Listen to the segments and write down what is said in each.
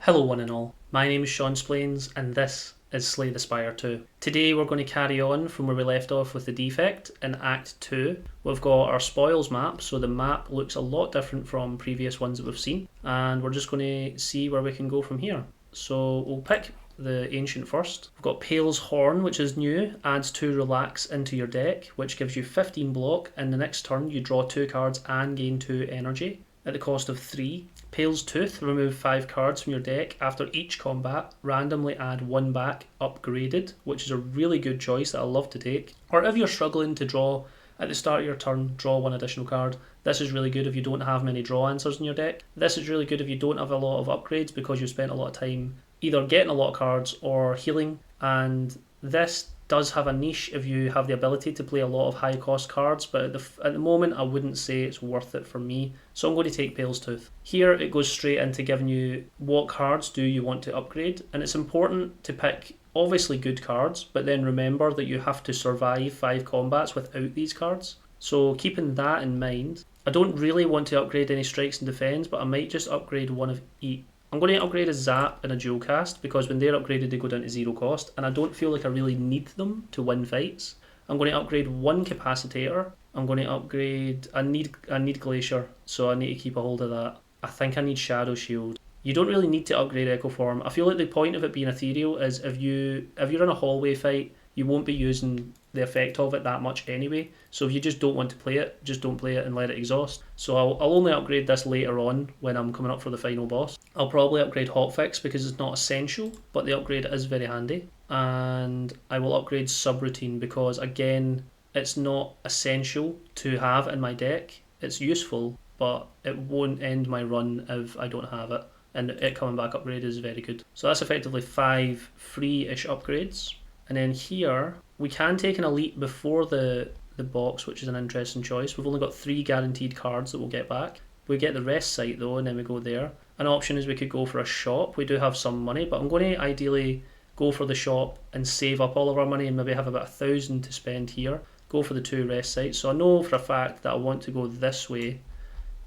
Hello one and all, my name is Sean Splains and this is Slay the Spire 2. Today we're going to carry on from where we left off with the Defect in Act 2. We've got our spoils map, so the map looks a lot different from previous ones that we've seen, and we're just going to see where we can go from here. So we'll pick the Ancient first. We've got Pael's Horn, which is new, adds 2 relax into your deck, which gives you 15 block, and the next turn you draw 2 cards and gain 2 energy at the cost of 3. Pael's Tooth, remove 5 cards from your deck. After each combat, randomly add 1 back, upgraded, which is a really good choice that I love to take. Or if you're struggling to draw at the start of your turn, draw 1 additional card. This is really good if you don't have many draw answers in your deck. This is really good if you don't have a lot of upgrades because you've spent a lot of time either getting a lot of cards or healing, and this does have a niche if you have the ability to play a lot of high cost cards, but at the moment I wouldn't say it's worth it for me, so I'm going to take Pael's Tooth. Here it goes straight into giving you what cards do you want to upgrade, and it's important to pick obviously good cards, but then remember that you have to survive 5 combats without these cards. So keeping that in mind, I don't really want to upgrade any strikes and defense, but I might just upgrade one of each. I'm going to upgrade a Zap and a Dual Cast because when they're upgraded they go down to 0 cost, and I don't feel like I really need them to win fights. I'm going to upgrade 1 Capacitator. I'm going to upgrade... I need Glacier, so I need to keep a hold of that. I think I need Shadow Shield. You don't really need to upgrade Echo Form. I feel like the point of it being ethereal is if you're in a hallway fight, you won't be using the effect of it that much anyway, so if you just don't want to play it, just don't play it and let it exhaust. So I'll only upgrade this later on when I'm coming up for the final boss. I'll probably upgrade Hotfix because it's not essential, but the upgrade is very handy. And I will upgrade Subroutine because again, it's not essential to have in my deck. It's useful, but it won't end my run if I don't have it, and it coming back upgrade is very good. So that's effectively 5 free-ish upgrades. And then here, we can take an elite before the box, which is an interesting choice. We've only got 3 guaranteed cards that we'll get back. We get the rest site though, and then we go there. An option is we could go for a shop. We do have some money, but I'm going to ideally go for the shop and save up all of our money and maybe have about 1,000 to spend here. Go for the 2 rest sites. So I know for a fact that I want to go this way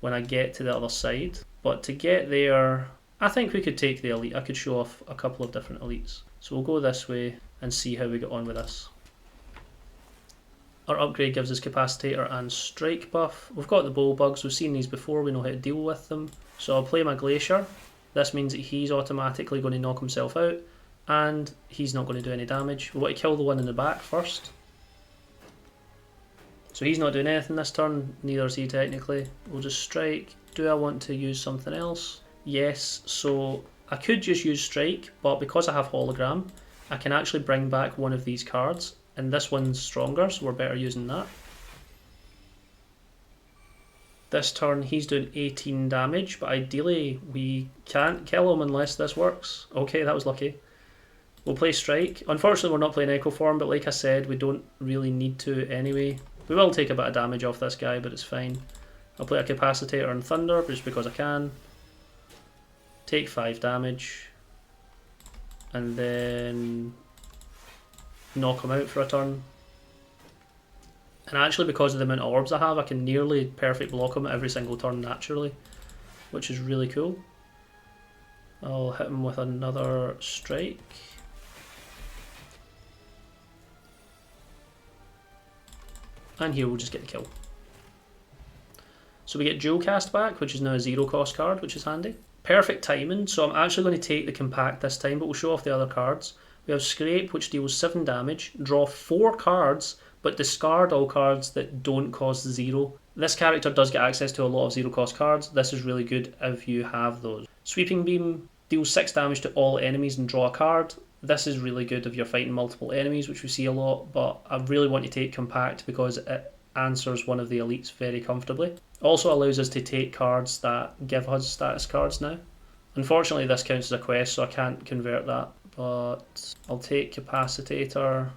when I get to the other side. But to get there, I think we could take the elite. I could show off a couple of different elites. So we'll go this way and see how we get on with this. Our upgrade gives us Capacitator and Strike buff. We've got the Bullbugs, we've seen these before, we know how to deal with them. So I'll play my Glacier. This means that he's automatically going to knock himself out, and he's not going to do any damage. We want to kill the one in the back first. So he's not doing anything this turn, neither is he technically. We'll just Strike. Do I want to use something else? Yes, so I could just use Strike, but because I have Hologram, I can actually bring back one of these cards, and this one's stronger, so we're better using that. This turn he's doing 18 damage, but ideally we can't kill him unless this works. Okay, that was lucky. We'll play Strike. Unfortunately we're not playing Echo Form, but like I said, we don't really need to anyway. We will take a bit of damage off this guy, but it's fine. I'll play a Capacitator and Thunder, just because I can. Take 5 damage. And then knock him out for a turn. And actually, because of the amount of orbs I have, I can nearly perfect block him every single turn naturally, which is really cool. I'll hit him with another Strike. And here we'll just get the kill. So we get Dual Cast back, which is now a 0 cost card, which is handy. Perfect timing, so I'm actually going to take the Compact this time, but we'll show off the other cards. We have Scrape, which deals 7 damage, draw 4 cards, but discard all cards that don't cost 0. This character does get access to a lot of 0 cost cards. This is really good if you have those. Sweeping Beam deals 6 damage to all enemies and draw a card. This is really good if you're fighting multiple enemies, which we see a lot, but I really want to take Compact because it answers one of the elites very comfortably. Also allows us to take cards that give us status cards now. Unfortunately this counts as a quest, so I can't convert that, but I'll take Capacitator,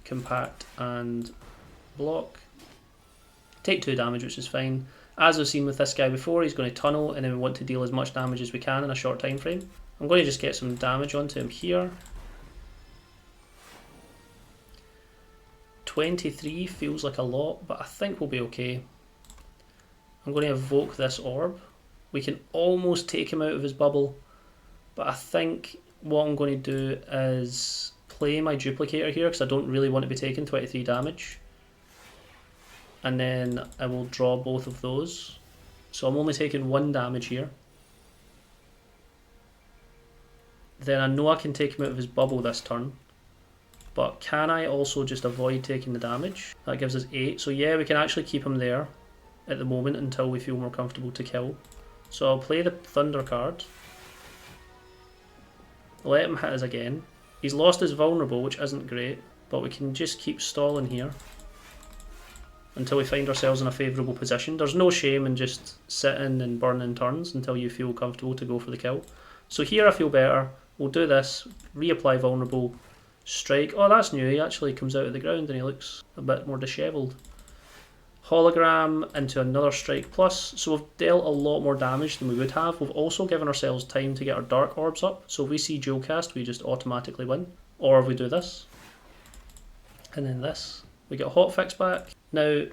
Compact and Block. Take 2 damage, which is fine. As we've seen with this guy before, he's going to tunnel and then we want to deal as much damage as we can in a short time frame. I'm going to just get some damage onto him here. 23 feels like a lot, but I think we'll be okay. I'm going to evoke this orb. We can almost take him out of his bubble, But I think what I'm going to do is play my duplicator here because I don't really want to be taking 23 damage. And then I will draw both of those. So I'm only taking 1 damage here. Then I know I can take him out of his bubble this turn. But can I also just avoid taking the damage? That gives us 8. So yeah, we can actually keep him there at the moment until we feel more comfortable to kill. So I'll play the Thunder card. Let him hit us again. He's lost his vulnerable, which isn't great. But we can just keep stalling here until we find ourselves in a favourable position. There's no shame in just sitting and burning turns until you feel comfortable to go for the kill. So here I feel better. We'll do this, reapply vulnerable, strike. Oh, that's new. He actually comes out of the ground and he looks a bit more dishevelled. Hologram into another strike plus. So we've dealt a lot more damage than we would have. We've also given ourselves time to get our dark orbs up. So if we see dual cast, we just automatically win. Or if we do this, and then this, we get hotfix back. Now,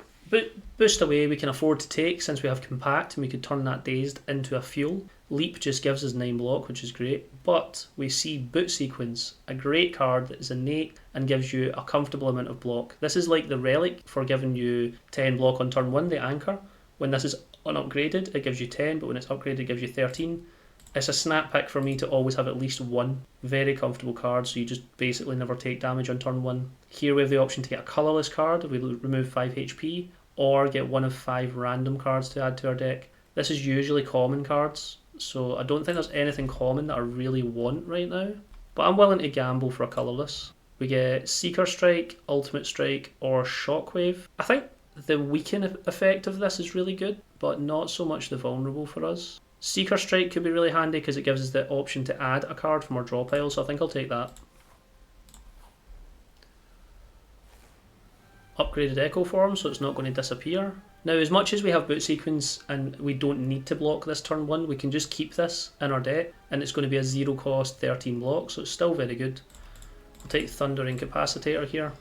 boost away we can afford to take since we have compact and we could turn that dazed into a fuel. Leap just gives us 9 block, which is great, but we see boot sequence, a great card that is innate and gives you a comfortable amount of block. This is like the relic for giving you 10 block on turn 1, the anchor. When this is unupgraded, it gives you 10, but when it's upgraded, it gives you 13. It's a snap pick for me to always have at least 1. Very comfortable card, so you just basically never take damage on turn 1. Here we have the option to get a colourless card if we remove 5 HP, or get one of 5 random cards to add to our deck. This is usually common cards, so I don't think there's anything common that I really want right now. But I'm willing to gamble for a colourless. We get Seeker Strike, Ultimate Strike, or Shockwave. I think the weaken effect of this is really good, but not so much the vulnerable for us. Seeker Strike could be really handy because it gives us the option to add a card from our draw pile, so I think I'll take that. Upgraded Echo Form, so it's not going to disappear. Now, as much as we have boot sequence and we don't need to block this turn 1, we can just keep this in our deck and it's going to be a 0 cost 13 block, so it's still very good. We'll take Thunder Incapacitator here.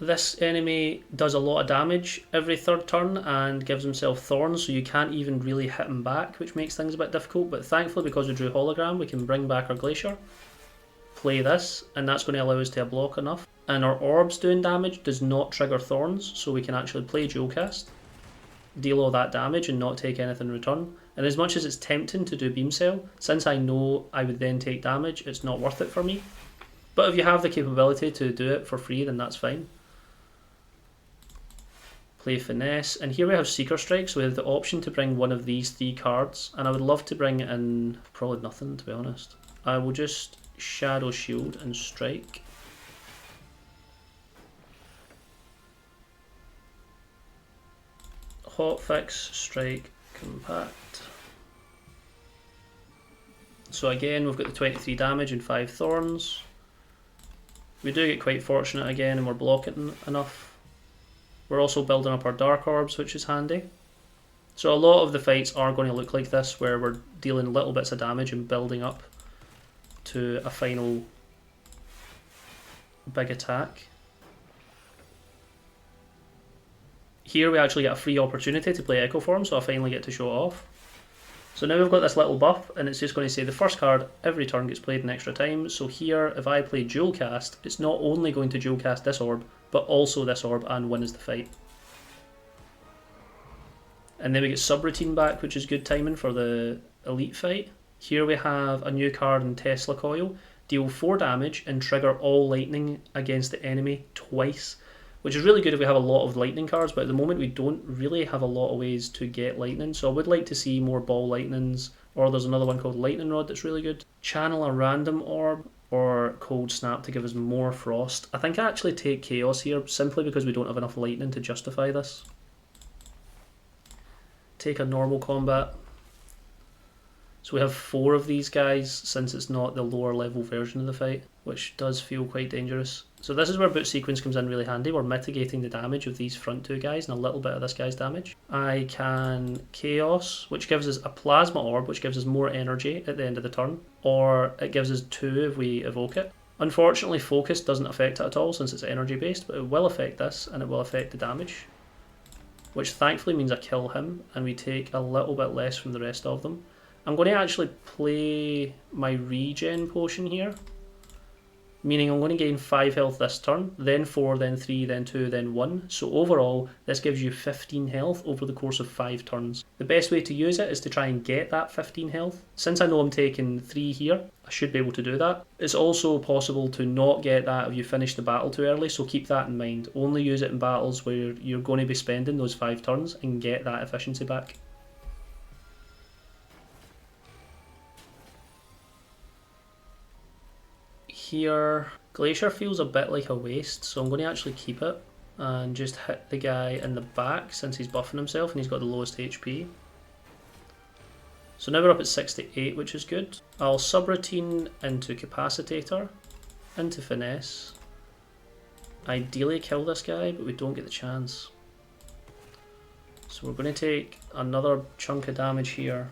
This enemy does a lot of damage every third turn and gives himself thorns, so you can't even really hit him back, which makes things a bit difficult, but thankfully because we drew Hologram we can bring back our Glacier, play this, and that's going to allow us to block enough. And our orbs doing damage does not trigger thorns, so we can actually play dual cast, deal all that damage and not take anything in return. And as much as it's tempting to do Beam Cell, since I know I would then take damage, it's not worth it for me. But if you have the capability to do it for free, then that's fine. Play Finesse, and here we have Seeker Strike, so we have the option to bring one of these 3 cards, and I would love to bring in probably nothing, to be honest. I will just Shadow Shield and strike. Hotfix, strike, compact. So again, we've got the 23 damage and 5 thorns. We do get quite fortunate again and we're blocking enough. We're also building up our dark orbs, which is handy. So a lot of the fights are going to look like this, where we're dealing little bits of damage and building up to a final big attack. Here we actually get a free opportunity to play Echo Form, so I finally get to show it off. So now we've got this little buff, and it's just going to say the first card every turn gets played an extra time. So here, if I play Dual Cast, it's not only going to Dual Cast this orb, but also this orb, and wins the fight. And then we get Subroutine back, which is good timing for the Elite fight. Here we have a new card in Tesla Coil. Deal 4 damage and trigger all lightning against the enemy twice, which is really good if we have a lot of lightning cards, but at the moment we don't really have a lot of ways to get lightning, so I would like to see more ball lightnings, or there's another one called Lightning Rod that's really good. Channel a random orb or Cold Snap to give us more frost. I think I actually take Chaos here simply because we don't have enough lightning to justify this. Take a normal combat. So we have 4 of these guys since it's not the lower level version of the fight, which does feel quite dangerous. So this is where boot sequence comes in really handy. We're mitigating the damage of these front 2 guys and a little bit of this guy's damage. I can Chaos, which gives us a Plasma Orb, which gives us more energy at the end of the turn, or it gives us 2 if we evoke it. Unfortunately, Focus doesn't affect it at all since it's energy based, but it will affect this and it will affect the damage. which thankfully means I kill him and we take a little bit less from the rest of them. I'm going to actually play my regen potion here, meaning I'm going to gain 5 health this turn, then 4, then 3, then 2, then 1. So overall, this gives you 15 health over the course of 5 turns. The best way to use it is to try and get that 15 health. Since I know I'm taking 3 here, I should be able to do that. It's also possible to not get that if you finish the battle too early, so keep that in mind. Only use it in battles where you're going to be spending those 5 turns and get that efficiency back. Here, Glacier feels a bit like a waste, so I'm going to actually keep it and just hit the guy in the back since he's buffing himself and he's got the lowest HP. So now we're up at 68, which is good. I'll subroutine into Capacitator, into Finesse. Ideally kill this guy, but we don't get the chance. So we're going to take another chunk of damage here.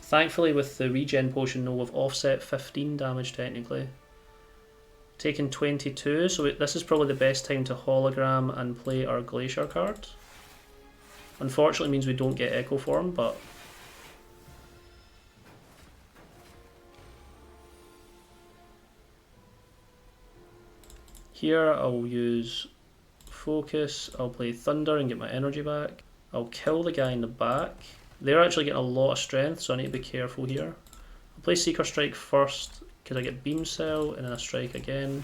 Thankfully with the regen potion, though, we've offset 15 damage technically. Taking 22, so this is probably the best time to hologram and play our Glacier card. Unfortunately means we don't get Echo Form, but here I'll use Focus, I'll play Thunder and get my energy back. I'll kill the guy in the back. They're actually getting a lot of strength, so I need to be careful here. I'll play Seeker Strike first, because I get Beam Cell, and then a Strike again.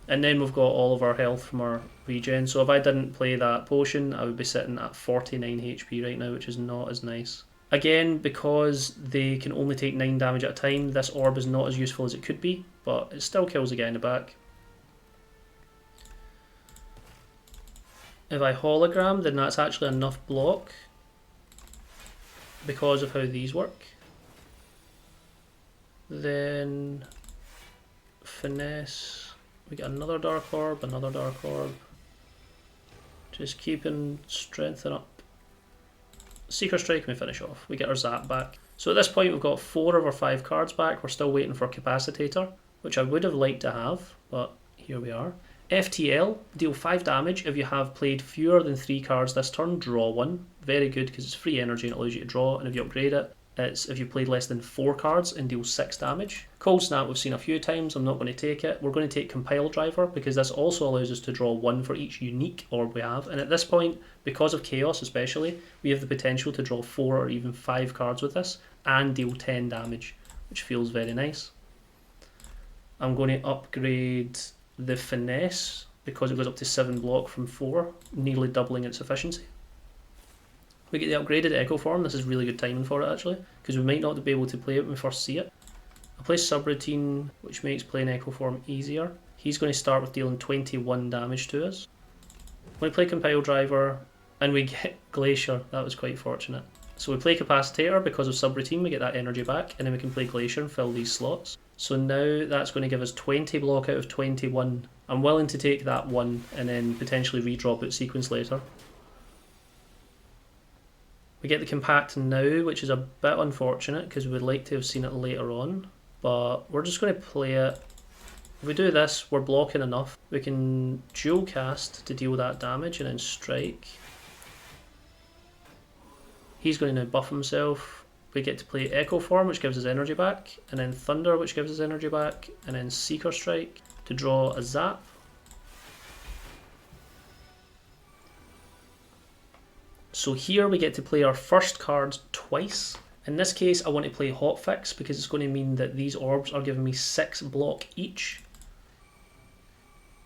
And then we've got all of our health from our regen, so if I didn't play that potion, I would be sitting at 49 HP right now, which is not as nice. Again, because they can only take 9 damage at a time, this orb is not as useful as it could be, but it still kills the guy in the back. If I hologram, then that's actually enough block because of how these work. Then Finesse, we get another Dark Orb, another Dark Orb. Just keeping strengthen up. Seeker Strike and we finish off. We get our Zap back. So at this point we've got 4 of our 5 cards back. We're still waiting for Capacitator, which I would have liked to have, but here we are. FTL, deal 5 damage if you have played fewer than 3 cards this turn, draw 1. Very good because it's free energy and it allows you to draw, and if you upgrade it, it's if you've played less than 4 cards and deal 6 damage. Cold Snap we've seen a few times, I'm not going to take it. We're going to take Compile Driver because this also allows us to draw 1 for each unique orb we have, and at this point, because of Chaos especially, we have the potential to draw 4 or even 5 cards with this and deal 10 damage, which feels very nice. I'm going to upgrade the Finesse because it goes up to 7 block from 4, nearly doubling its efficiency. We get the upgraded Echo Form. This is really good timing for it actually, because we might not be able to play it when we first see it. I play Subroutine, which makes playing Echo Form easier. He's going to start with dealing 21 damage to us. We play Compile Driver and we get Glacier. That was quite fortunate. So we play Capacitator because of Subroutine, we get that energy back, and then we can play Glacier and fill these slots. So now that's going to give us 20 block out of 21. I'm willing to take that 1 and then potentially redrop it sequence later. We get the Compact now, which is a bit unfortunate because we would like to have seen it later on, but we're just going to play it. If we do this, we're blocking enough. We can dual cast to deal that damage and then strike. He's going to now buff himself. We get to play Echo Form, which gives us energy back, and then Thunder, which gives us energy back, and then Seeker Strike to draw a Zap. So here we get to play our first card twice. In this case, I want to play Hotfix because it's going to mean that these orbs are giving me 6 block each,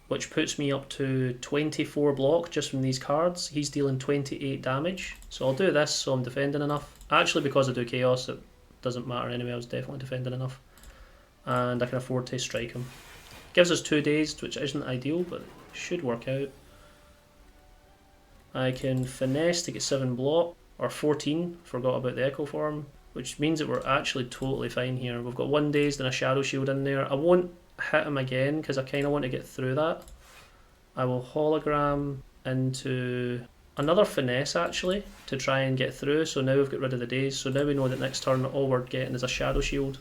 which puts me up to 24 block just from these cards. He's dealing 28 damage. So I'll do this so I'm defending enough. Actually, because I do Chaos, it doesn't matter anyway. I was definitely defending enough. And I can afford to strike him. Gives us 2 days, which isn't ideal, but it should work out. I can Finesse to get 7 block, or 14, forgot about the Echo Form, which means that we're actually totally fine here. We've got 1 dazed and a Shadow Shield in there. I won't hit him again because I kind of want to get through that. I will hologram into another Finesse actually to try and get through. So now we've got rid of the daze, so now we know that next turn all we're getting is a Shadow Shield.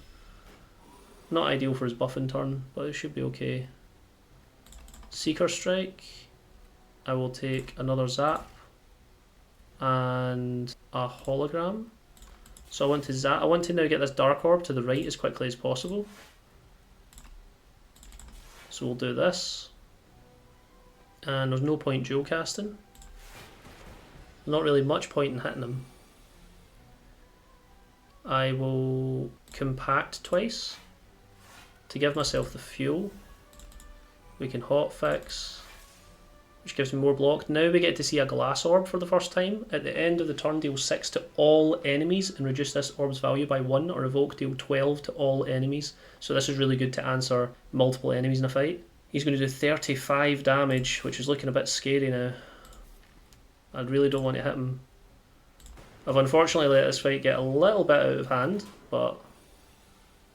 Not ideal for his buffing turn, but it should be okay. Seeker Strike. I will take another zap and a hologram. So I want to zap. I want to now get this dark orb to the right as quickly as possible. So we'll do this. And there's no point dual casting. Not really much point in hitting him. I will compact twice to give myself the fuel. We can hotfix, which gives me more block. Now we get to see a glass orb for the first time. At the end of the turn, deal 6 to all enemies and reduce this orb's value by 1, or evoke, deal 12 to all enemies. So this is really good to answer multiple enemies in a fight. He's going to do 35 damage, which is looking a bit scary now. I really don't want to hit him. I've unfortunately let this fight get a little bit out of hand, but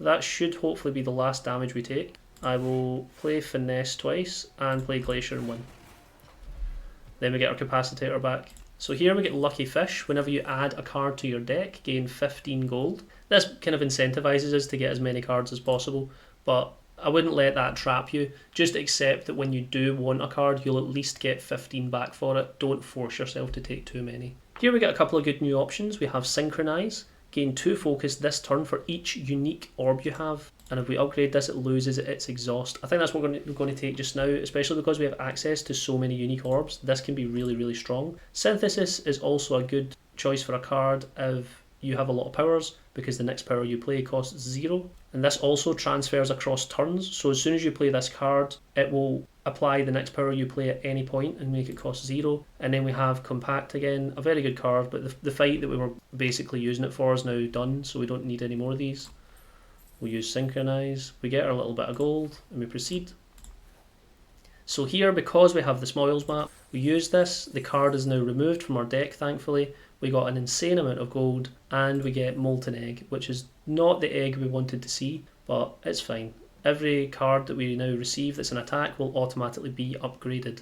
that should hopefully be the last damage we take. I will play Finesse twice and play Glacier and win. Then we get our Capacitator back. So here we get Lucky Fish. Whenever you add a card to your deck, gain 15 gold. This kind of incentivizes us to get as many cards as possible, but I wouldn't let that trap you. Just accept that when you do want a card, you'll at least get 15 back for it. Don't force yourself to take too many. Here we get a couple of good new options. We have Synchronize. Gain 2 focus this turn for each unique orb you have. And if we upgrade this, it loses its exhaust. I think that's what we're going to take just now, especially because we have access to so many unique orbs. This can be really, really strong. Synthesis is also a good choice for a card if you have a lot of powers, because the next power you play costs 0. And this also transfers across turns, so as soon as you play this card, it will apply the next power you play at any point and make it cost 0. And then we have Compact again, a very good card, but the fight that we were basically using it for is now done, so we don't need any more of these. We'll use Synchronize, we get our little bit of gold, and we proceed. So here, because we have the spoils map, we use this, the card is now removed from our deck thankfully, we got an insane amount of gold, and we get Molten Egg, which is not the egg we wanted to see, but it's fine. Every card that we now receive that's an attack will automatically be upgraded.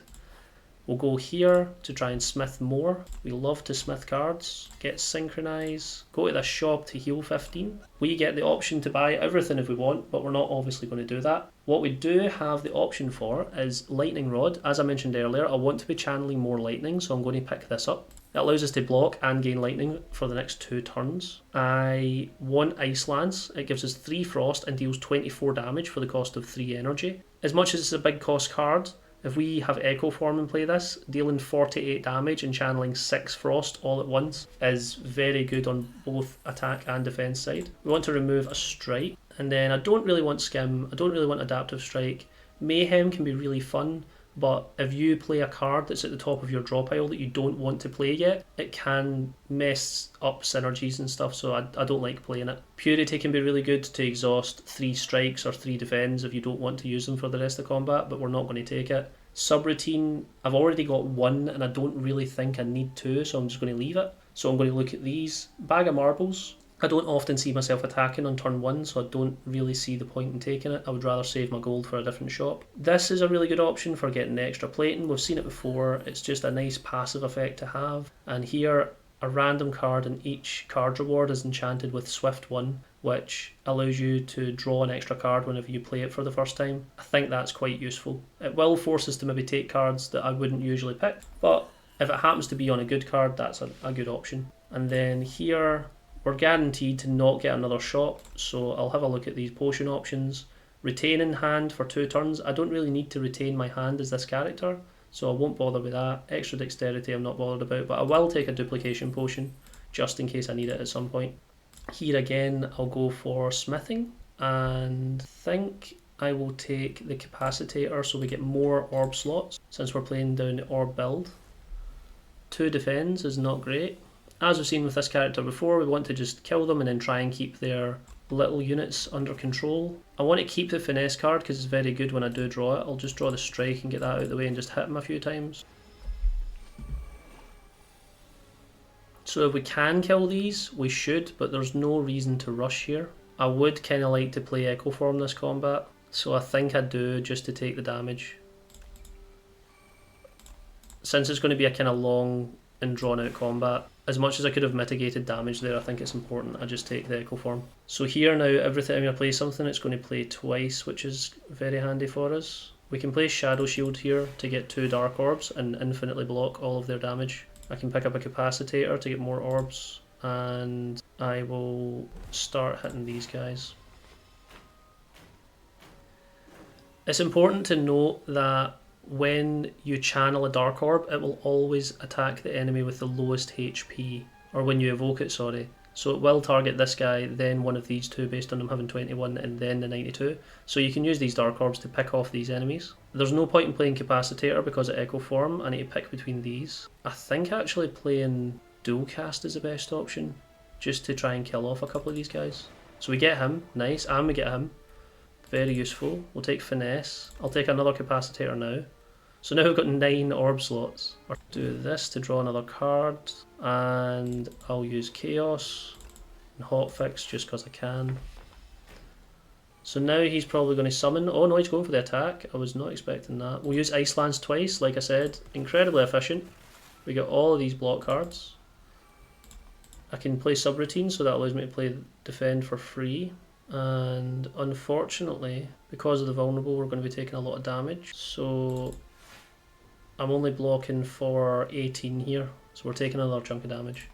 We'll go here to try and smith more. We love to smith cards. Get Synchronize. Go to this shop to heal 15. We get the option to buy everything if we want, but we're not obviously going to do that. What we do have the option for is Lightning Rod. As I mentioned earlier, I want to be channeling more lightning, so I'm going to pick this up. It allows us to block and gain lightning for the next 2 turns. I want Ice Lance. It gives us 3 frost and deals 24 damage for the cost of 3 energy. As much as it's a big cost card, if we have Echo Form and play this, dealing 48 damage and channeling 6 frost all at once is very good on both attack and defense side. We want to remove a strike, and then I don't really want Skim, I don't really want Adaptive Strike. Mayhem can be really fun, but if you play a card that's at the top of your draw pile that you don't want to play yet, it can mess up synergies and stuff, so I don't like playing it. Purity can be really good to exhaust 3 strikes or 3 defends if you don't want to use them for the rest of combat, but we're not going to take it. Subroutine, I've already got 1 and I don't really think I need 2, so I'm just going to leave it. So I'm going to look at these. Bag of Marbles. I don't often see myself attacking on turn 1, so I don't really see the point in taking it. I would rather save my gold for a different shop. This is a really good option for getting the extra plating. We've seen it before. It's just a nice passive effect to have. And here, a random card in each card reward is enchanted with Swift 1, which allows you to draw an extra card whenever you play it for the first time. I think that's quite useful. It will force us to maybe take cards that I wouldn't usually pick, but if it happens to be on a good card, that's a good option. And then here, we're guaranteed to not get another shop, so I'll have a look at these potion options. Retain in hand for 2 turns. I don't really need to retain my hand as this character, so I won't bother with that. Extra dexterity I'm not bothered about, but I will take a duplication potion just in case I need it at some point. Here again, I'll go for smithing, and think I will take the capacitator so we get more orb slots since we're playing down the orb build. 2 defends is not great. As we've seen with this character before, we want to just kill them and then try and keep their little units under control. I want to keep the finesse card because it's very good when I do draw it. I'll just draw the strike and get that out of the way and just hit him a few times. So if we can kill these, we should, but there's no reason to rush here. I would kind of like to play Echo Form this combat, so I think I do just to take the damage. Since it's going to be a kind of long and drawn out combat, as much as I could have mitigated damage there, I think it's important I just take the Echo Form. So here now, every time I play something, it's going to play twice, which is very handy for us. We can place Shadow Shield here to get 2 Dark Orbs and infinitely block all of their damage. I can pick up a Capacitator to get more orbs, and I will start hitting these guys. It's important to note that when you channel a Dark Orb, it will always attack the enemy with the lowest HP, or when you evoke it, sorry. So it will target this guy, then one of these two based on them having 21, and then the 92. So you can use these Dark Orbs to pick off these enemies. There's no point in playing Capacitator because of Echo Form. I need to pick between these. I think actually playing Dual Cast is the best option, just to try and kill off a couple of these guys. So we get him, nice, and we get him. Very useful. We'll take Finesse. I'll take another Capacitator now. So now we've got 9 orb slots. I'll do this to draw another card, and I'll use Chaos and Hotfix just because I can. So now he's probably going to summon. Oh no, he's going for the attack. I was not expecting that. We'll use Ice Lance twice, like I said. Incredibly efficient. We get all of these block cards. I can play Subroutine, so that allows me to play Defend for free. And unfortunately, because of the vulnerable, we're going to be taking a lot of damage. So I'm only blocking for 18 here, so we're taking another chunk of damage.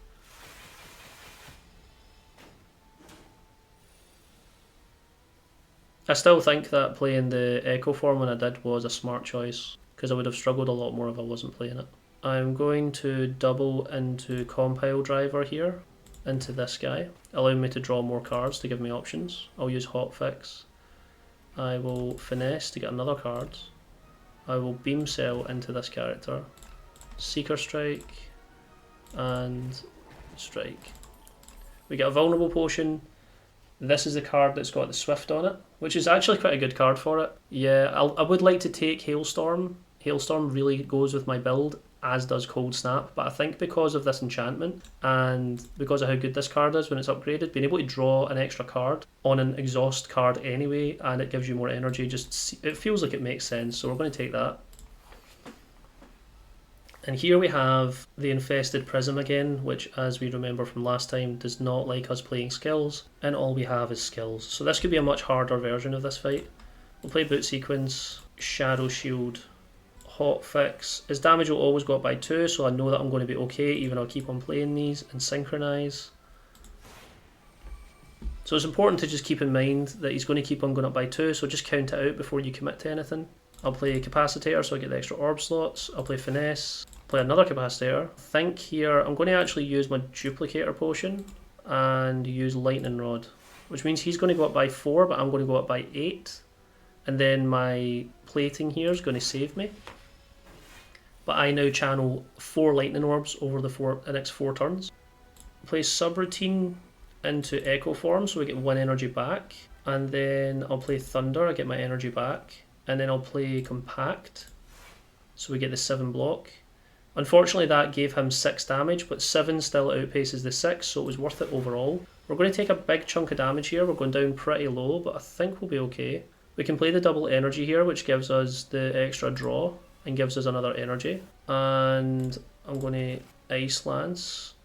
I still think that playing the Echo Form when I did was a smart choice, because I would have struggled a lot more if I wasn't playing it. I'm going to double into Compile Driver here, into this guy, allowing me to draw more cards to give me options. I'll use Hotfix. I will Finesse to get another card. I will Beam Cell into this character. Seeker Strike and Strike. We get a Vulnerable Potion. This is the card that's got the Swift on it, which is actually quite a good card for it. Yeah, I would like to take Hailstorm. Hailstorm really goes with my build, as does Cold Snap, but I think because of this enchantment and because of how good this card is when it's upgraded, being able to draw an extra card on an exhaust card anyway, and it gives you more energy, it feels like it makes sense, so we're going to take that. And here we have the Infested Prism again, which, as we remember from last time, does not like us playing skills, and all we have is skills. So this could be a much harder version of this fight. We'll play Boot Sequence, Shadow Shield, Hotfix. His damage will always go up by 2, so I know that I'm going to be okay, even I'll keep on playing these, and Synchronize. So it's important to just keep in mind that he's going to keep on going up by 2, so just count it out before you commit to anything. I'll play Capacitator so I get the extra orb slots. I'll play Finesse, play another Capacitator. I think here I'm going to actually use my Duplicator Potion and use Lightning Rod, which means he's going to go up by 4, but I'm going to go up by 8. And then my plating here is going to save me. But I now channel 4 Lightning Orbs over the next 4 turns. Play Subroutine into Echo Form so we get 1 energy back. And then I'll play Thunder, I get my energy back. And then I'll play Compact so we get the 7 block. Unfortunately that gave him 6 damage, but 7 still outpaces the 6, so it was worth it overall. We're going to take a big chunk of damage here, we're going down pretty low, but I think we'll be okay. We can play the double energy here, which gives us the extra draw and gives us another energy. And I'm going to Ice Lance.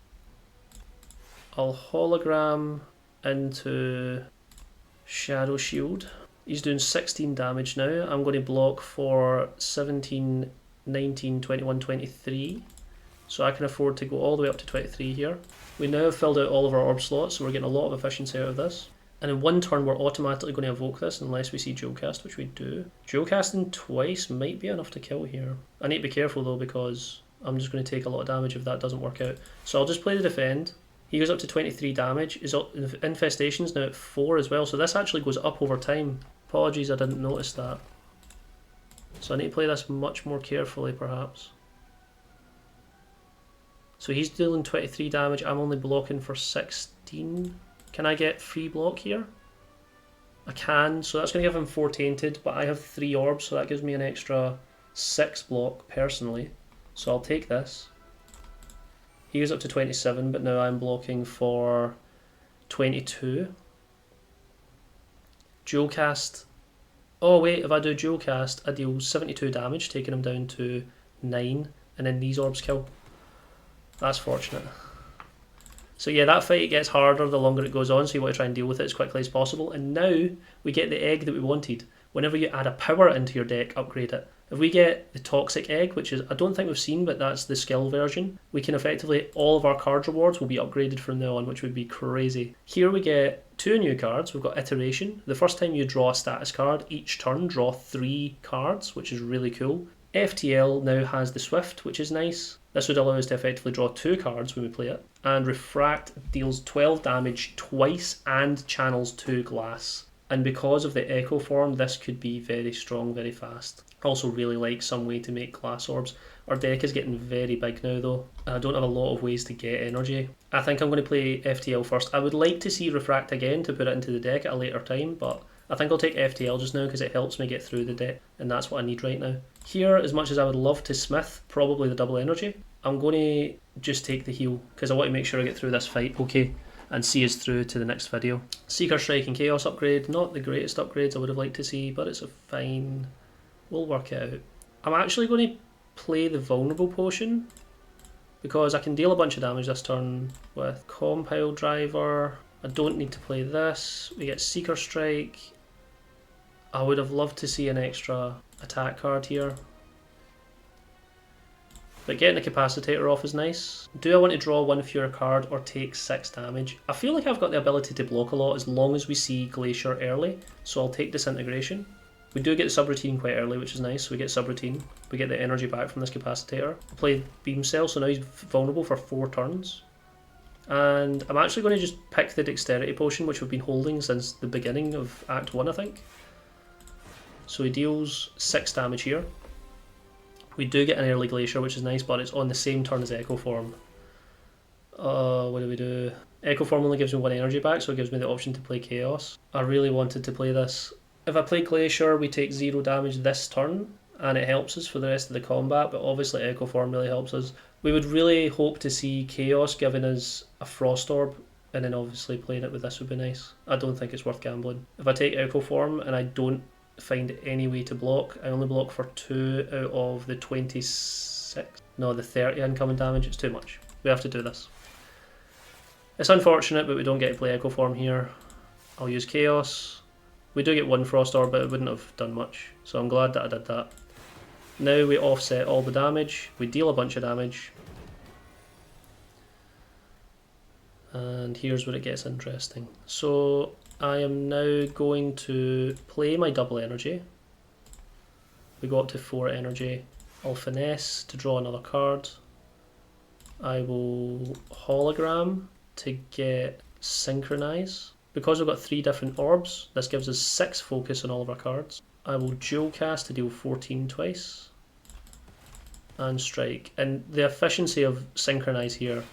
I'll Hologram into Shadow Shield. He's doing 16 damage now. I'm going to block for 17, 19, 21, 23. So I can afford to go all the way up to 23 here. We now have filled out all of our orb slots, so we're getting a lot of efficiency out of this. And in 1 turn we're automatically going to evoke this unless we see Dual Cast, which we do. Dual Casting twice might be enough to kill here. I need to be careful though, because I'm just going to take a lot of damage if that doesn't work out. So I'll just play the Defend. He goes up to 23 damage. His Infestation's now at 4 as well, so this actually goes up over time. Apologies, I didn't notice that. So I need to play this much more carefully perhaps. So he's dealing 23 damage, I'm only blocking for 16. Can I get free block here? I can, so that's going to give him 4 Tainted, but I have 3 orbs, so that gives me an extra 6 block personally. So I'll take this. He goes up to 27, but now I'm blocking for 22. Dual Cast. Oh wait, if I do Dual Cast, I deal 72 damage, taking him down to 9, and then these orbs kill. That's fortunate. So yeah, that fight gets harder the longer it goes on, so you want to try and deal with it as quickly as possible. And now we get the egg that we wanted. whenever you add a power into your deck, upgrade it. If we get the Toxic Egg, which is, I don't think we've seen, but that's the skill version, we can effectively, all of our card rewards will be upgraded from now on, which would be crazy. Here we get 2 new cards. We've got Iteration. The first time you draw a status card, each turn draw 3 cards, which is really cool. FTL now has the Swift, which is nice. This would allow us to effectively draw 2 cards when we play it. And Refract deals 12 damage twice and channels 2 glass. And because of the Echo form, this could be very strong, very fast. I also really like some way to make glass orbs. Our deck is getting very big now though. I don't have a lot of ways to get energy. I think I'm going to play FTL first. I would like to see Refract again to put it into the deck at a later time, but I think I'll take FTL just now because it helps me get through the deck, and that's what I need right now. Here, as much as I would love to Smith, probably the double energy, I'm going to just take the heal because I want to make sure I get through this fight, okay, and see us through to the next video. Seeker Strike and Chaos upgrade, not the greatest upgrades I would have liked to see, but it's a fine. We'll work it out. I'm actually going to play the Vulnerable Potion because I can deal a bunch of damage this turn with Compile Driver. I don't need to play this. We get Seeker Strike. I would have loved to see an extra attack card here, but getting a Capacitator off is nice. Do I want to draw 1 fewer card or take 6 damage? I feel like I've got the ability to block a lot as long as we see Glacier early, so I'll take Disintegration. We do get the Subroutine quite early, which is nice. So we get Subroutine. We get the energy back from this Capacitator. I play Beam Cell, so now he's vulnerable for 4 turns. And I'm actually going to just pick the Dexterity Potion, which we've been holding since the beginning of Act 1, I think. So he deals 6 damage here. We do get an early Glacier, which is nice, but it's on the same turn as Echo Form. What do we do? Echo Form only gives me 1 energy back, so it gives me the option to play Chaos. I really wanted to play this. If I play Glacier, we take 0 damage this turn, and it helps us for the rest of the combat, but obviously Echo Form really helps us. We would really hope to see Chaos giving us a Frost Orb, and then obviously playing it with this would be nice. I don't think it's worth gambling. If I take Echo Form and I don't find any way to block, I only block for 2 out of the 26. No, the 30 incoming damage, it's too much. We have to do this. It's unfortunate, but we don't get to play Echo Form here. I'll use Chaos. We do get 1 Frost Orb, but it wouldn't have done much, so I'm glad that I did that. Now we offset all the damage, we deal a bunch of damage, and here's where it gets interesting. So I am now going to play my double energy. We go up to 4 energy. I'll finesse to draw another card. I will hologram to get synchronize. Because we've got 3 different orbs, this gives us 6 focus on all of our cards. I will dual cast to deal 14 twice. And strike. And the efficiency of synchronize here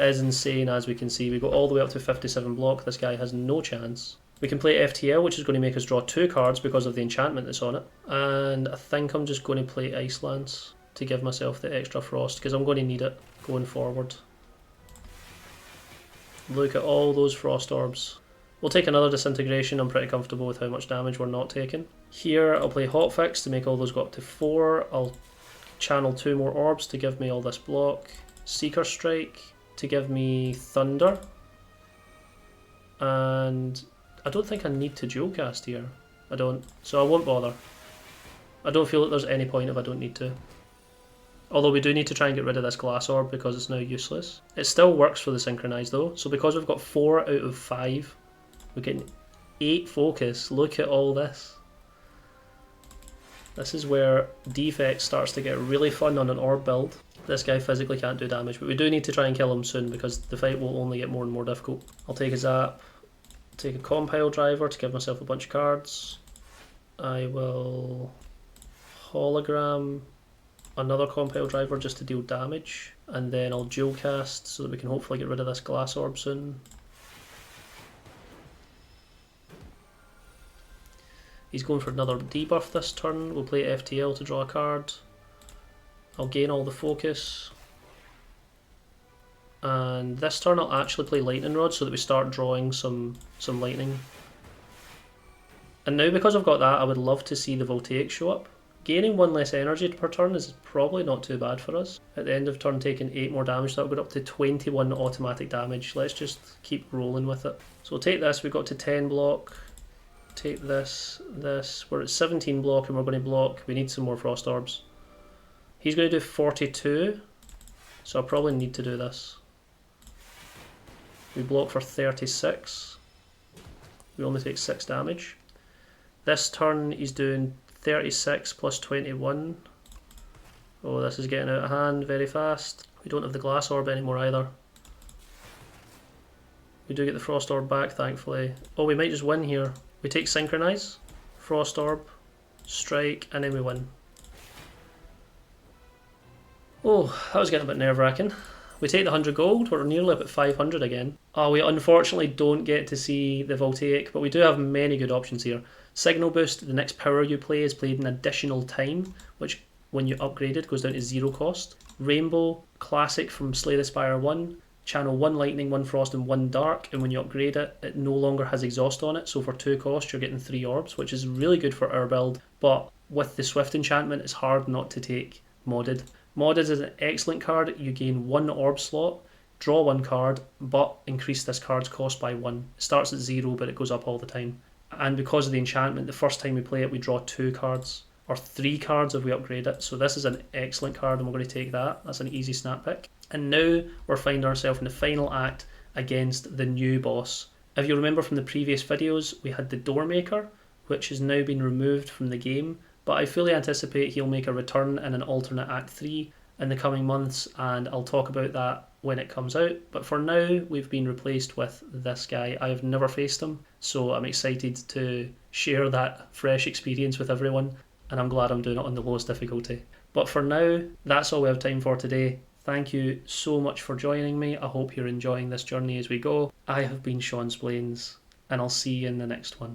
is insane, as we can see. We go all the way up to 57 block. This guy has no chance. We can play FTL, which is going to make us draw 2 cards because of the enchantment that's on it. And I think I'm just going to play Ice Lance to give myself the extra frost, because I'm going to need it going forward. Look at all those Frost Orbs. We'll take another Disintegration. I'm pretty comfortable with how much damage we're not taking. Here I'll play Hotfix to make all those go up to 4. I'll channel 2 more orbs to give me all this block. Seeker Strike to give me Thunder. And I don't think I need to dual cast here. I don't, so I won't bother. I don't feel that there's any point if I don't need to. Although we do need to try and get rid of this Glass Orb because it's now useless. It still works for the Synchronize though, so because we've got 4 out of 5, we're getting 8 focus. Look at all this. This is where Defect starts to get really fun on an orb build. This guy physically can't do damage, but we do need to try and kill him soon because the fight will only get more and more difficult. I'll take a Zap, take a Compile Driver to give myself a bunch of cards. I will hologram another Compile Driver just to deal damage, and then I'll dual cast so that we can hopefully get rid of this Glass Orb soon. He's going for another debuff this turn. We'll play FTL to draw a card. I'll gain all the focus. And this turn I'll actually play Lightning Rod so that we start drawing some lightning. And now because I've got that, I would love to see the Voltaic show up. Gaining 1 less energy per turn is probably not too bad for us. At the end of turn taking 8 more damage, that'll go up to 21 automatic damage. Let's just keep rolling with it. So we'll take this, we got to 10 block. take this, this. We're at 17 block and we're going to block. We need some more frost orbs. He's going to do 42, so I probably need to do this. We block for 36. We only take 6 damage. This turn he's doing 36 plus 21. Oh, this is getting out of hand very fast. We don't have the glass orb anymore either. We do get the frost orb back, thankfully. Oh, we might just win here. We take synchronize, frost orb, strike, and then we win. Oh, that was getting a bit nerve-wracking. We take the 100 gold, we're nearly up at 500 again. Oh, we unfortunately don't get to see the Voltaic, but we do have many good options here. Signal Boost, the next power you play is played in additional time, which when you upgrade it goes down to 0 cost. Rainbow, classic from Slay the Spire 1, channel 1 lightning, 1 frost and 1 dark, and when you upgrade it, it no longer has exhaust on it, so for 2 cost you're getting 3 orbs, which is really good for our build, but with the Swift enchantment it's hard not to take Modded. Modded is an excellent card. You gain 1 orb slot, draw 1 card, but increase this card's cost by 1. It starts at 0 but it goes up all the time. And because of the enchantment, the first time we play it we draw 2 cards, or 3 cards if we upgrade it, so this is an excellent card and we're going to take that. That's an easy snap pick. And now we're finding ourselves in the final act against the new boss. If you remember from the previous videos, we had the Doormaker, which has now been removed from the game, but I fully anticipate he'll make a return in an alternate Act 3 in the coming months, and I'll talk about that when it comes out. But for now, we've been replaced with this guy. I have never faced him, so I'm excited to share that fresh experience with everyone, and I'm glad I'm doing it on the lowest difficulty. But for now, that's all we have time for today. Thank you so much for joining me. I hope you're enjoying this journey as we go. I have been Sean Splains, and I'll see you in the next one.